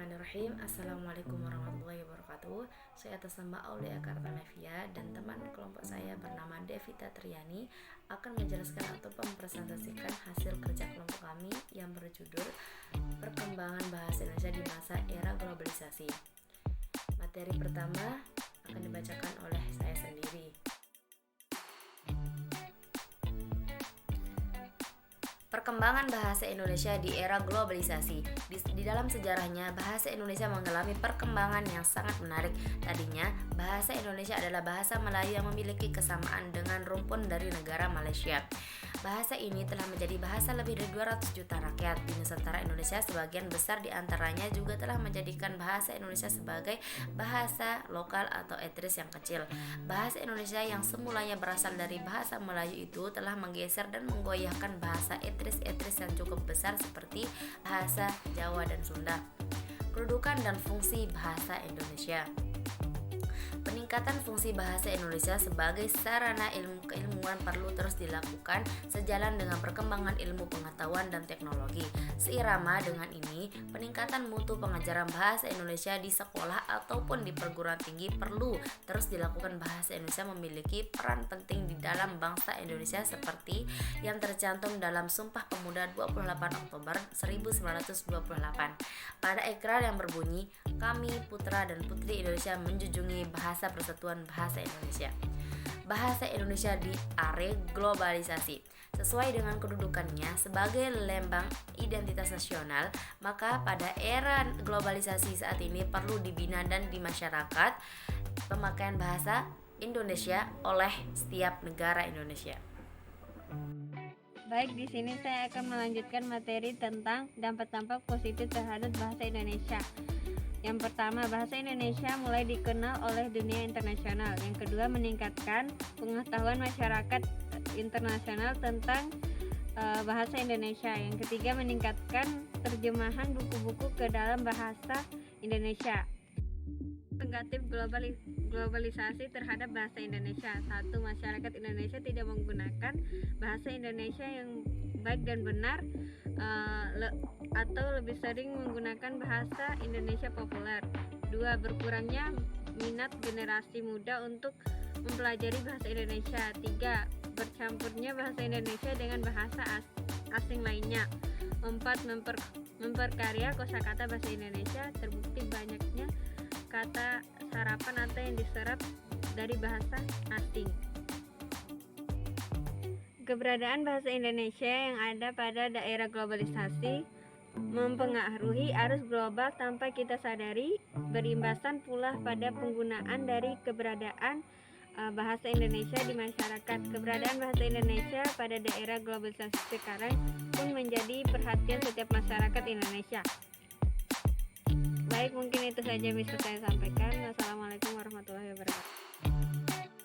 Bismillahirrahmanirrahim. Assalamualaikum warahmatullahi wabarakatuh. Saya atas nama Aulia Kartanevia dan teman kelompok saya bernama Devita Triani akan menjelaskan atau mempresentasikan hasil kerja kelompok kami yang berjudul Perkembangan Bahasa Indonesia di Masa Era Globalisasi. Materi pertama akan dibacakan oleh saya sendiri. Perkembangan bahasa Indonesia di era globalisasi. Di dalam sejarahnya, bahasa Indonesia mengalami perkembangan yang sangat menarik. Tadinya, bahasa Indonesia adalah bahasa Melayu yang memiliki kesamaan dengan rumpun dari negara Malaysia. Bahasa ini telah menjadi bahasa lebih dari 200 juta rakyat di Nusantara Indonesia. Sebagian besar di antaranya juga telah menjadikan bahasa Indonesia sebagai bahasa lokal atau etnis yang kecil. Bahasa Indonesia yang semulanya berasal dari bahasa Melayu itu telah menggeser dan menggoyahkan bahasa etnis yang cukup besar seperti bahasa Jawa dan Sunda. Kedudukan dan fungsi bahasa Indonesia. Peningkatan fungsi bahasa Indonesia sebagai sarana keilmuan perlu terus dilakukan sejalan dengan perkembangan ilmu pengetahuan dan teknologi. Seirama dengan ini, peningkatan mutu pengajaran bahasa Indonesia di sekolah ataupun di perguruan tinggi perlu terus dilakukan. Bahasa Indonesia memiliki peran penting di dalam bangsa Indonesia seperti yang tercantum dalam Sumpah Pemuda 28 Oktober 1928. Pada ikrar yang berbunyi, "Kami putra dan putri Indonesia menjunjungi bahasa Persatuan Bahasa Indonesia." Bahasa Indonesia di era globalisasi. Sesuai dengan kedudukannya sebagai lambang identitas nasional, maka pada era globalisasi saat ini perlu dibina dan di masyarakat pemakaian bahasa Indonesia oleh setiap negara Indonesia. Baik, di sini saya akan melanjutkan materi tentang dampak-dampak positif terhadap bahasa Indonesia. Yang pertama, bahasa Indonesia mulai dikenal oleh dunia internasional. Yang kedua, meningkatkan pengetahuan masyarakat internasional tentang bahasa Indonesia. Yang ketiga, meningkatkan terjemahan buku-buku ke dalam bahasa Indonesia. Negatif globalisasi terhadap bahasa Indonesia. 1. Masyarakat Indonesia tidak menggunakan bahasa Indonesia yang baik dan benar atau lebih sering menggunakan bahasa Indonesia populer. 2. Berkurangnya minat generasi muda untuk mempelajari bahasa Indonesia. 3. Bercampurnya bahasa Indonesia dengan bahasa asing lainnya. 4. Memperkarya kosakata bahasa Indonesia. Terbukti banyaknya kata sarapan atau yang diserap dari bahasa asing. Keberadaan bahasa Indonesia yang ada pada daerah globalisasi mempengaruhi arus global tanpa kita sadari, berimbasan pula pada penggunaan dari keberadaan bahasa Indonesia di masyarakat. Keberadaan bahasa Indonesia pada daerah globalisasi sekarang pun menjadi perhatian setiap masyarakat Indonesia. Baik, mungkin itu saja bisa saya sampaikan. Wassalamualaikum warahmatullahi wabarakatuh.